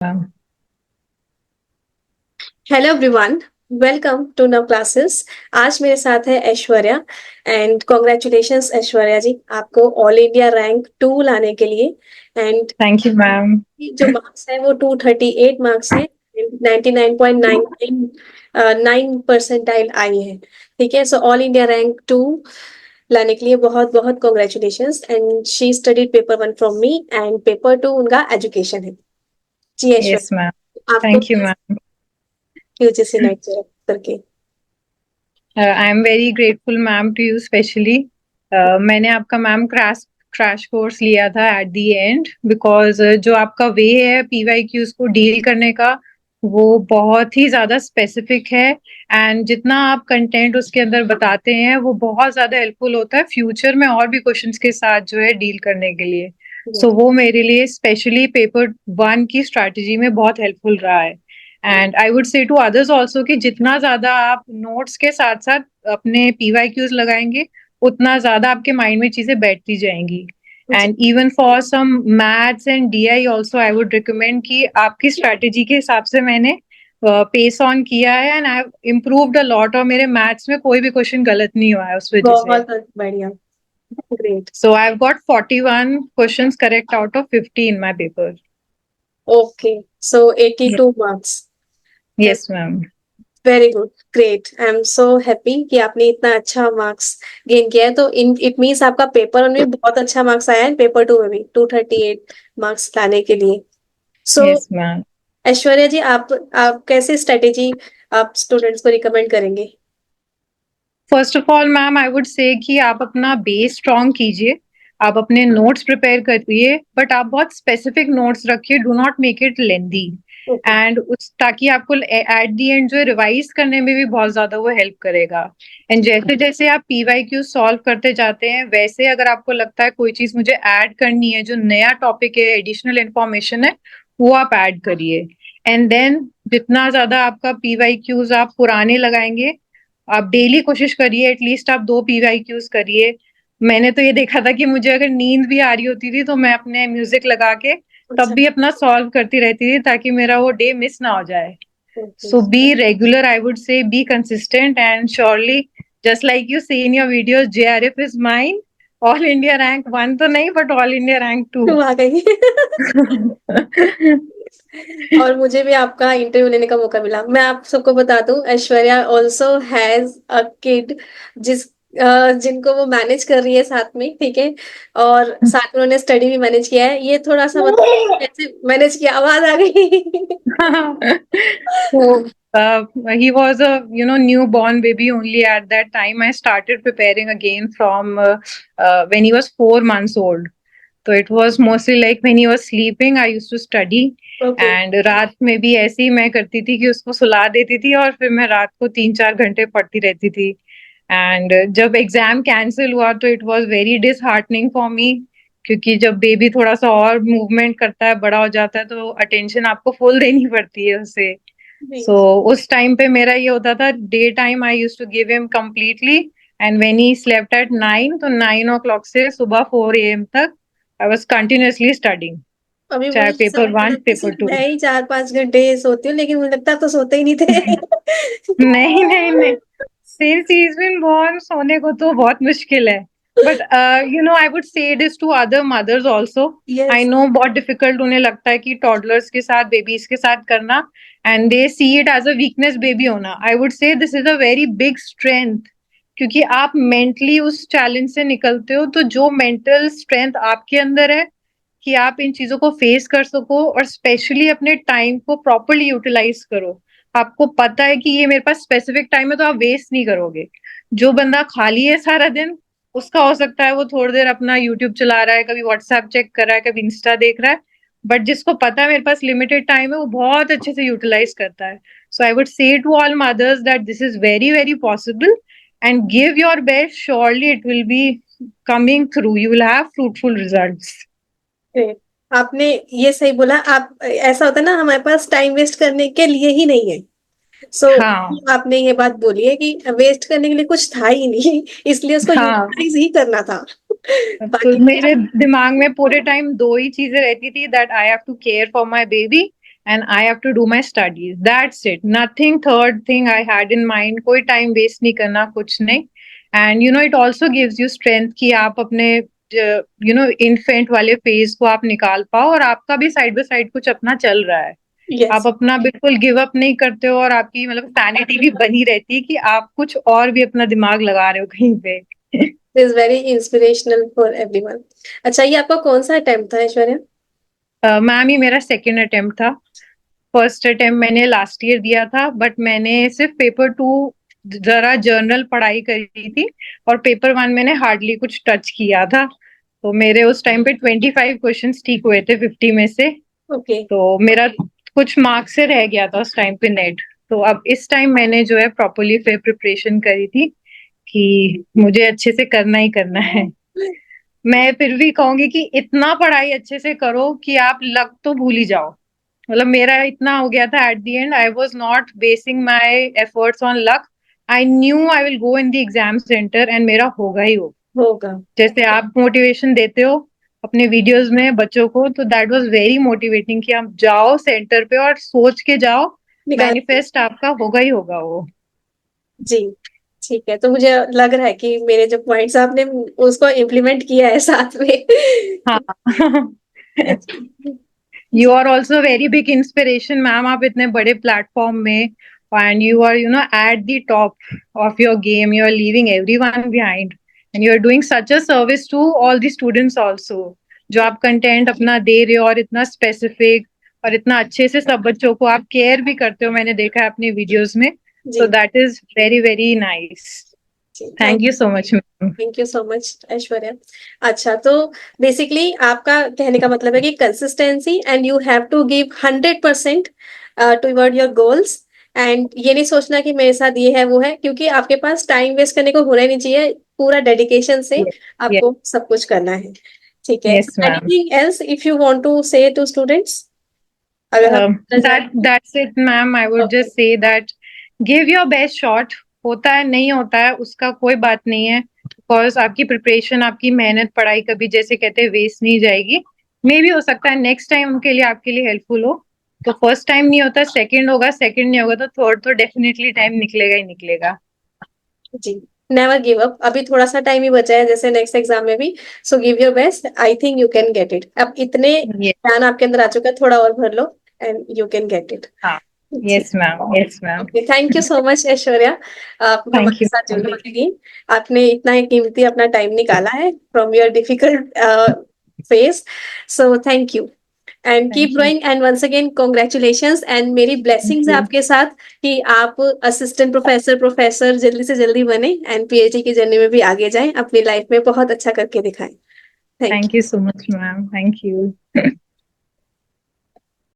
Ma'am. Hello everyone, welcome to Nav classes. आज मेरे साथ है ऐश्वर्या एंड कॉन्ग्रेचुलेशंस ऐश्वर्या जी, आपको ऑल इंडिया रैंक 2 लाने के लिए। And thank you ma'am. जो मार्क्स है वो 238 मार्क्स है। 99.99 परसेंटाइल आई है। ठीक है, सो ऑल इंडिया रैंक 2 लाने के लिए बहुत बहुत congratulations. And she studied paper 1 from me and paper 2 उनका एजुकेशन है। जी यस मैम। ऐश्वर्या, आपको thank you ma'am. UGC NET करके। I am very grateful ma'am to you specially. मैंने आपका मैम क्रैश क्रैश कोर्स लिया था एट द एंड बिकॉज जो आपका वे है पीवाई क्यूज को डील करने का वो बहुत ही ज्यादा स्पेसिफिक है। एंड जितना आप कंटेंट उसके अंदर बताते हैं वो बहुत ज्यादा हेल्पफुल होता है फ्यूचर में और भी क्वेश्चंस के साथ जो है डील करने के लिए। सो वो मेरे लिए स्पेशली पेपर 1 की स्ट्रैटेजी में बहुत हेल्पफुल रहा है। And I would say to others also कि जितना ज्यादा आप नोट्स के साथ साथ अपने पीवाई क्यूज लगाएंगे उतना ज्यादा आपके माइंड में चीजें बैठती जाएंगी। जी, and even for some maths and DI also I would recommend कि आपकी स्ट्रैटेजी के हिसाब से मैंने पेस ऑन किया है and I have improved a lot और मेरे मैथ्स में कोई भी क्वेश्चन गलत नहीं हुआ है उस वजह से। बहुत बढ़िया। Great. So I have got 41 questions correct out of 50 in my paper. Okay, so 82 marks. Yes ma'am. Very good, great. I am so happy कि आपने इतना अच्छा मार्क्स गेन किया है। तो इन इट मीन्स आपका पेपर 1 में बहुत अच्छा मार्क्स आया है, पेपर 2 में भी 238 मार्क्स लाने के लिए। So yes ma'am. Aishwarya ji, आप कैसे स्ट्रेटेजी आप स्टूडेंट्स को रिकमेंड करेंगे? First of all ma'am I would say कि आप अपना बेस स्ट्रॉन्ग कीजिए। आप अपने नोट्स प्रिपेयर करिए बट आप बहुत स्पेसिफिक नोट्स रखिए, do not make it lengthy. Okay. And उस ताकि आपको एट द एंड जो रिवाइज करने में भी बहुत ज्यादा वो हेल्प करेगा। एंड जैसे जैसे आप पीवाई क्यू सॉल्व करते जाते हैं वैसे अगर आपको लगता है कोई चीज मुझे ऐड करनी है जो नया टॉपिक है एडिशनल इंफॉर्मेशन है वो आप ऐड करिए। एंड देन जितना ज्यादा आपका पीवाई क्यूज आप पुराने लगाएंगे आप डेली कोशिश करिए एटलीस्ट आप 2 पीवाईक्यूज करिए। मैंने तो ये देखा था कि मुझे अगर नींद भी आ रही होती थी तो मैं अपने म्यूजिक लगा के तब अच्छा। भी अपना सॉल्व करती रहती थी ताकि मेरा वो डे मिस ना हो जाए। Okay. So be regular, I would say be consistent and surely just like you see in your videos JRF is mine. All India rank 1 तो नहीं बट ऑल इंडिया रैंक 2। तुम आ गई। और मुझे भी आपका इंटरव्यू लेने का मौका मिला। मैं आप सबको बता दूं, Aishwarya also has a kid जिस जिनको वो मैनेज कर रही है साथ में। ठीक है, और साथ में उन्होंने स्टडी भी मैनेज किया है। ये थोड़ा सा बता कैसे मैनेज किया, आवाज आ गई। So he was a newborn baby only at that time. I started preparing again from when he was 4 months old. So it was mostly like when he was sleeping, I used to study. Okay. And रात में भी ऐसे ही मैं करती थी कि उसको सुला देती थी और फिर मैं रात को 3-4 घंटे पढ़ती रहती थी। एंड जब एग्जाम कैंसिल हुआ तो it was very disheartening for me क्योंकि जब बेबी थोड़ा सा और मूवमेंट करता है बड़ा हो जाता है तो अटेंशन आपको फुल देनी पड़ती है उसे। नहीं। सो उस टाइम पे मेरा ये होता था day time I use to give him completely. And when he slept at 9 तो 9 o'clock से सुबह 4 a.m. तक आई वाज कंटिन्यूअसली स्टिंग अभी मुझे चाहे ऐसा पेपर लग रहा 1 है कि पेपर सिर्फ 2। मैं ही 4-5 घंटे सोती हूँ, लेकिन मुझे लगता है तो सोते ही नहीं थे। नहीं नहीं नहीं, since he is been born सोने को तो बहुत मुश्किल है। But I would say this to other mothers also. I yes. No बहुत डिफिकल्ट उन्हें लगता है कि टॉडलर्स के साथ बेबीज के साथ करना and they see it as a weakness baby होना। I would say this is a very big strength क्योंकि आप मेंटली उस चैलेंज से निकलते हो तो जो मेंटल स्ट्रेंथ आपके अंदर है कि आप इन चीजों को फेस कर सको और स्पेशली अपने टाइम को प्रॉपरली यूटिलाइज करो। आपको पता है कि ये मेरे पास स्पेसिफिक टाइम है तो आप वेस्ट नहीं करोगे। जो बंदा खाली है सारा दिन उसका हो सकता है वो थोड़ी देर अपना यूट्यूब चला रहा है, कभी व्हाट्सएप चेक कर रहा है, कभी इंस्टा देख रहा है। बट जिसको पता है मेरे पास लिमिटेड टाइम है वो बहुत अच्छे से यूटिलाइज करता है। So I would say to all mothers that this is very very possible and give your best, surely it will be coming through, you will have fruitful results. Great. आपने ये सही बोला। आप ऐसा होता है ना, हमारे पास टाइम वेस्ट करने के लिए ही नहीं है। सो हाँ आपने ये बात बोली है कि वेस्ट करने के लिए कुछ था ही नहीं, इसलिए उसको हाँ। यूटिलाइज ही करना था। तो बाकी मेरे दिमाग में पूरे टाइम दो ही चीजें रहती थी that I have to care for my baby and I have to do my studies. That's it. Nothing third thing I had in mind. कोई time waste नहीं करना, कुछ नहीं. And it also gives you strength कि आप अपने infant वाले phase को आप निकाल पाओ और आपका भी side by side कुछ अपना चल रहा है. आप यस, अपना बिल्कुल गिव अप नहीं करते हो और आपकी मतलब सैनिटी भी बनी रहती है कि आप कुछ और भी अपना दिमाग लगा रहे हो कहीं पे. It is very inspirational for everyone. अच्छा, ये आपका कौन सा अटेम्प्ट था ऐश्वर्या? मैम ये मेरा सेकेंड अटेम्प्ट था. फर्स्ट अटेम्प्ट मैंने लास्ट ईयर दिया था, बट मैंने सिर्फ पेपर 2 जरा जर्नल पढ़ाई करी थी और पेपर 1 मैंने हार्डली कुछ टच किया था. तो मेरे उस टाइम पे 25 क्वेश्चंस ठीक हुए थे 50 में से. ओके। तो मेरा कुछ मार्क्स से रह गया था उस टाइम पे नेट. तो अब इस टाइम मैंने जो है प्रॉपरली फिर प्रिपरेशन करी थी कि मुझे अच्छे से करना ही करना है. मैं फिर भी कहूंगी कि इतना पढ़ाई अच्छे से करो कि आप लक तो भूल ही जाओ. मतलब मेरा इतना हो गया था at the end, I was not basin my efforts on luck. I knew I will go in the exam centre and मेरा होगा ही हो. होगा। जैसे आप मोटिवेशन देते हो अपने वीडियोस में बच्चों को, तो दैट वाज वेरी मोटिवेटिंग कि आप जाओ सेंटर पे और सोच के जाओ, निकाल। मैनिफेस्ट आपका होगा ही होगा वो. जी, ठीक है। तो मुझे लग रहा है कि मेरे जो पॉइंट्स आपने उसको इम्प्लीमेंट किया है साथ में। हाँ. यू जी, are also very big inspiration ma'am. आप इतने बड़े प्लेटफॉर्म में and you are at the top of your game. You are leaving everyone behind and you are doing such a service to all the students also. जो आप content अपना दे रहे हो और इतना स्पेसिफिक और इतना अच्छे से सब बच्चों को आप केयर भी करते हो, मैंने देखा है अपने वीडियोस में. जी, so that is very very nice. जी। Thank you so much ma'am. Thank you so much Aishwarya. अच्छा, तो बेसिकली आपका कहने का मतलब है कि consistency and you have to give 100% toward your goals, and ये नहीं सोचना कि मेरे साथ ये है वो है, क्योंकि आपके पास टाइम वेस्ट करने को होना ही नहीं चाहिए। पूरा डेडिकेशन से Yes, yes, आपको सब कुछ करना है। ठीक है। yes ma'am. Anything else if you want to say to students, अगर आप बोलना चाहें? That's it ma'am. I would okay. just say that give your best shot. होता है नहीं होता है उसका कोई बात नहीं है, बिकॉज आपकी प्रिपरेशन आपकी मेहनत पढ़ाई कभी जैसे कहते हैं वेस्ट नहीं जाएगी. मे भी हो सकता है नेक्स्ट टाइम उनके लिए आपके लिए हेल्पफुल हो. तो फर्स्ट टाइम नहीं होता, सेकंड होगा, सेकंड नहीं होगा तो थर्ड तो डेफिनेटली टाइम निकलेगा ही निकलेगा. जी, नेवर गिव अप। अभी थोड़ा सा टाइम ही बचा है जैसे नेक्स्ट एग्जाम में भी, so give your best. I think you can get it. अब इतने ये ज्ञान आपके अंदर आ चुका है, थोड़ा और भर लो and you can get it. हाँ. जी। Yes ma'am, yes ma'am. Okay, thank you so much Aishwarya, आप थैंक हमारे यू. साथ जुड़ने के लिए। आपने इतना कीमती अपना टाइम निकाला है from your difficult phase, so thank you and keep thank you. Growing, and once again congratulations, and मेरी थैंक ब्लेसिंग्स है यू. आपके साथ कि आप असिस्टेंट प्रोफेसर प्रोफेसर जल्दी से जल्दी बने एंड पीएचडी की जर्नी में भी आगे जाएं, अपनी लाइफ में बहुत अच्छा करके दिखाएं। Thank thank you. You so much ma'am. Thank you.